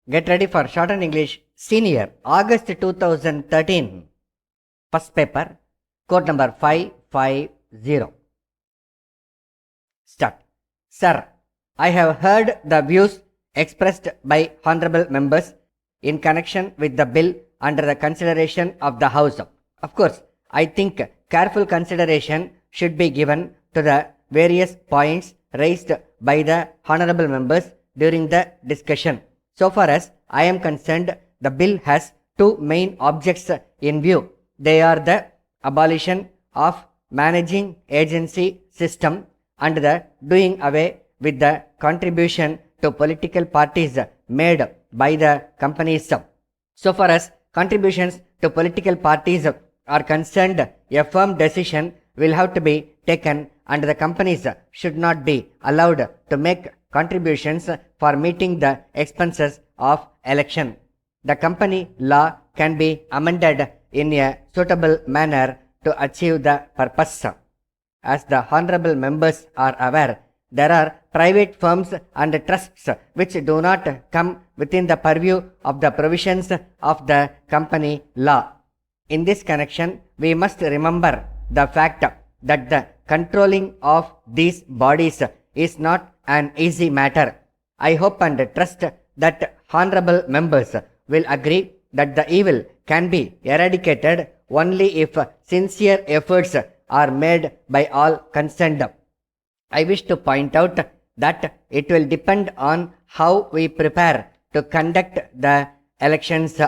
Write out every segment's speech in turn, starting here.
Get ready for Shortened English Senior, August 2013. First paper, code number 550. Start. Sir, I have heard the views expressed by honorable members in connection with the bill under the consideration of the House. Of course, I think careful consideration should be given to the various points raised by the honorable members during the discussion. So far as I am concerned, the bill has two main objects in view. They are the abolition of managing agency system and the doing away with the contribution to political parties made by the companies. So far as contributions to political parties are concerned, a firm decision will have to be taken and the companies should not be allowed to make contributions for meeting the expenses of election. The company law can be amended in a suitable manner to achieve the purpose. As the honorable members are aware, there are private firms and trusts which do not come within the purview of the provisions of the company law. In this connection, we must remember the fact that the controlling of these bodies is not an easy matter. I hope and trust that honorable members will agree that the evil can be eradicated only if sincere efforts are made by all concerned. I wish to point out that it will depend on how we prepare to conduct the elections.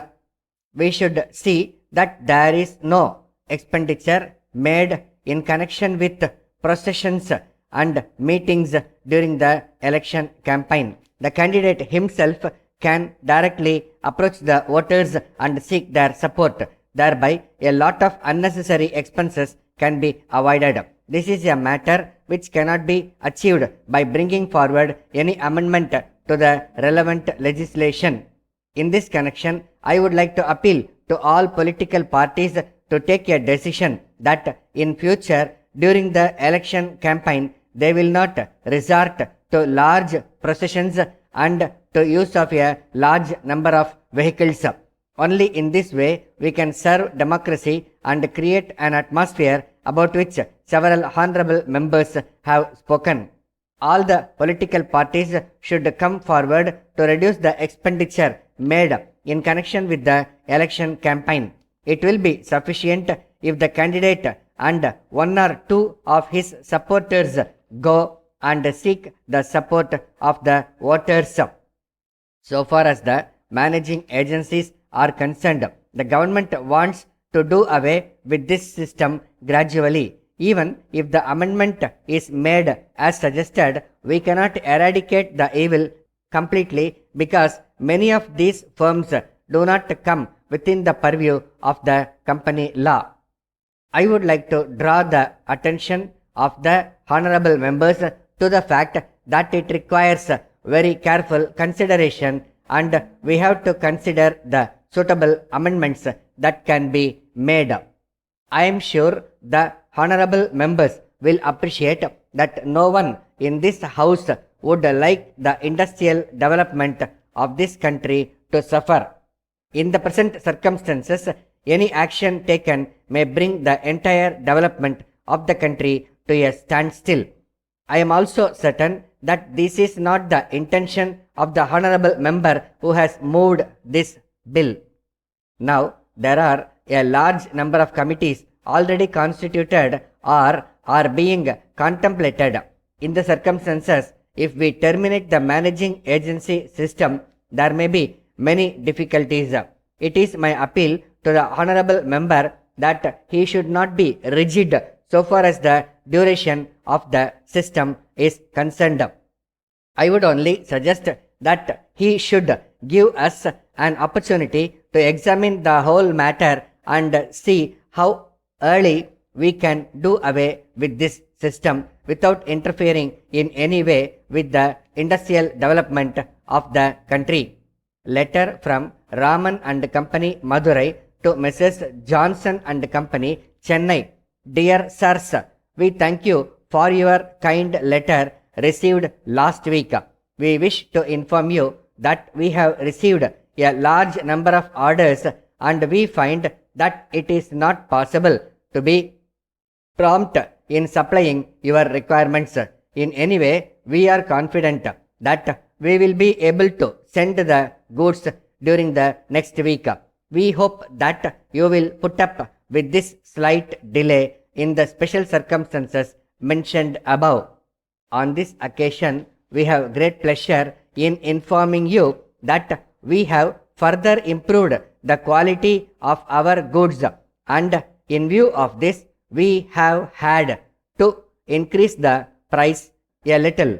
We should see that there is no expenditure made in connection with processions and meetings during the election campaign. The candidate himself can directly approach the voters and seek their support. Thereby, a lot of unnecessary expenses can be avoided. This is a matter which cannot be achieved by bringing forward any amendment to the relevant legislation. In this connection, I would like to appeal to all political parties to take a decision that in future during the election campaign they will not resort to large processions and to use of a large number of vehicles. Only in this way we can serve democracy and create an atmosphere about which several honorable members have spoken. All the political parties should come forward to reduce the expenditure made in connection with the election campaign. It will be sufficient if the candidate and one or two of his supporters go and seek the support of the voters. So far as the managing agencies are concerned, the government wants to do away with this system gradually. Even if the amendment is made as suggested, we cannot eradicate the evil completely because many of these firms do not come within the purview of the company law. I would like to draw the attention of the honorable members to the fact that it requires very careful consideration and we have to consider the suitable amendments that can be made. I am sure the honorable members will appreciate that no one in this house would like the industrial development of this country to suffer. In the present circumstances, any action taken may bring the entire development of the country to a standstill. I am also certain that this is not the intention of the honorable member who has moved this bill. Now, there are a large number of committees already constituted or are being contemplated. In the circumstances, if we terminate the managing agency system, there may be many difficulties. It is my appeal to the honorable member that he should not be rigid so far as the duration of the system is concerned. I would only suggest that he should give us an opportunity to examine the whole matter and see how early we can do away with this system without interfering in any way with the industrial development of the country. Letter from Raman and Company, Madurai to Messrs. Johnson and Company, Chennai. Dear Sirs, we thank you for your kind letter received last week. We wish to inform you that we have received a large number of orders and we find that it is not possible to be prompt in supplying your requirements in any way. We are confident that we will be able to send the goods during the next week. We hope that you will put up with this slight delay in the special circumstances mentioned above. On this occasion, we have great pleasure in informing you that we have further improved the quality of our goods, and in view of this, we have had to increase the price a little.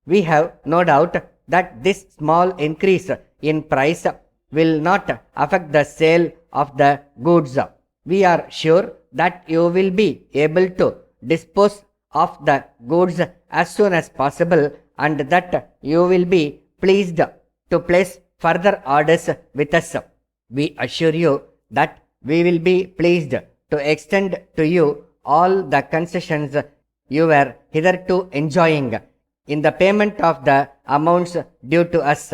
We have no doubt that this small increase in price will not affect the sale of the goods. We are sure that you will be able to dispose of the goods as soon as possible and that you will be pleased to place further orders with us. We assure you that we will be pleased to extend to you all the concessions you were hitherto enjoying in the payment of the amounts due to us.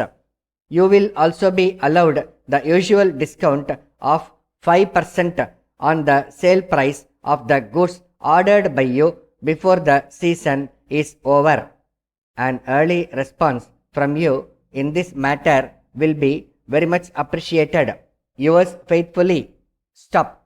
You will also be allowed the usual discount of 5% on the sale price of the goods ordered by you before the season is over. An early response from you in this matter will be very much appreciated. Yours faithfully. Stop.